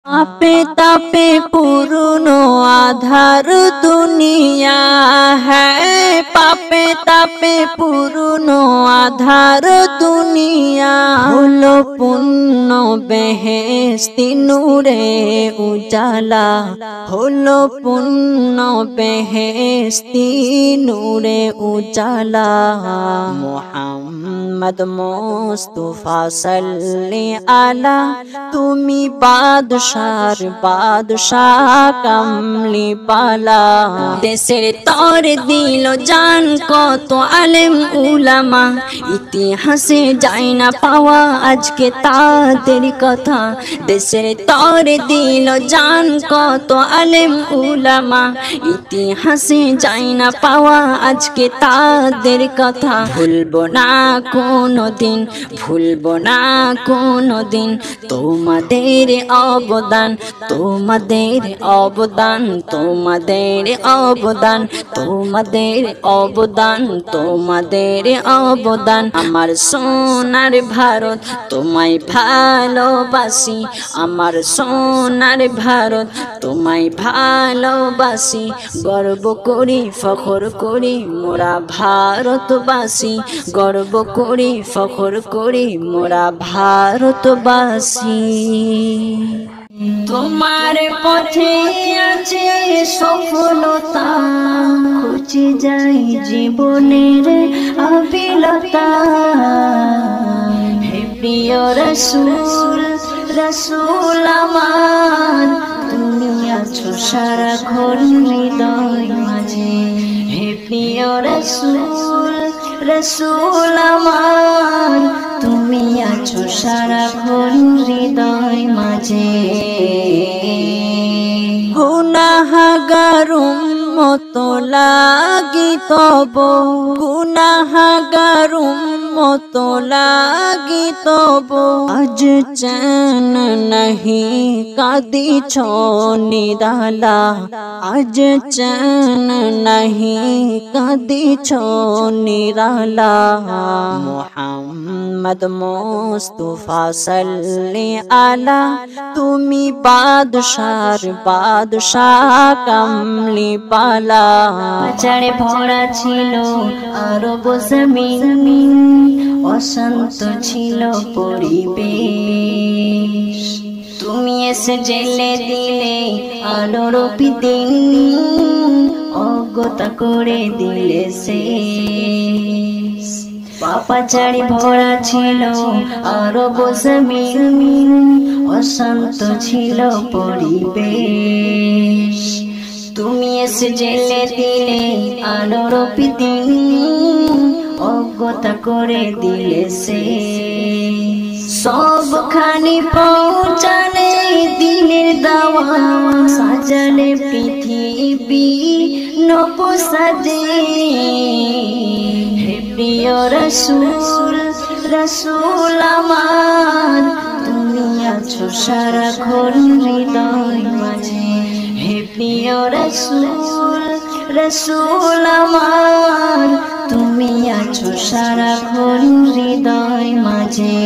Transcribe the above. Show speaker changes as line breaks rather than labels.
আপে তাপে পুরনো আধার দুনিয়া হ্যাঁ পাপে তাপে পুরনো আধার দুনিয়া হলো পুণ্য বেহেশতি নূরে উজালা হলো পুণ্য বেহেশতি নূরে উজালা মুহাম্মদ মুস্তাফা সাল্লি আলা তুমি বাদশার বাদশাহ কামলি পালা দেশের তর দিল জান কত আলেম উলামা ইতিহাসে যায় না পাওয়া আজকে তাদের কথা দেশের তর দিল জান কত আলেম উলামা ইতিহাসে যায় না পাওয়া আজকে তাদের কথা ভুলবো না কোনোদিন ভুলবো না কোনোদিন তোমাদের অবদান তোমাদের অবদান তোমাদের অবদান তোমাদের অবদান তোমাদের অবদান আমার সোনার ভারত তোমায় ভালোবাসি আমার সোনার ভারত তোমায় ভালোবাসি গর্ব করি ফখর করি মোরা ভারতবাসী গর্ব করি ফখর করি মোরা ভারতবাসী তোমার পথে আছে সফলতা খুঁজে যাই জীবনের আবিলতা হে প্রিয় রাসূল রাসূল আমার তুমি আছো সারাক্ষণ হৃদয় মাঝে হে প্রিয় রাসূল রাসূল আমার তুমি আছো সারাক্ষণ হৃদয় মাঝে গুনাহগার উম্মত লাগি তব গুনাহগার উম্মত লাগি তব আজ চैन नहीं কাঁদিছ নিরালা আজ चैन नहीं কাঁদিছ নিরালা মুহাম্মদ মুস্তাফা সাল্লি আলা তুমি বাদশার বাদশাহ কামলি পালা চড়ে ভরা ছিল আরব জমিন অশান্ত ছিল পরিবেশ তুমি এসে জেলে দিলে আলোর দিন অজ্ঞতা করে দিলে শেষ পাপাচারি ভরা ছিল আরব জমিন অশান্ত ছিল পরিবেশ তুমি এসে জেলে দিলে আলোর দিন অজ্ঞতা করে দিলে শেষ সবখানি পৌঁছালে দিনের দাওয়া সাজালে পৃথিবী নবসাজে হে প্রিয় রাসূল রাসূল আমার তুমি আছো সারাক্ষণ হৃদয় মাঝে হে প্রিয় রাসূল রাসূল আমার তুমি আছো সারাক্ষণ হৃদয় মাঝে।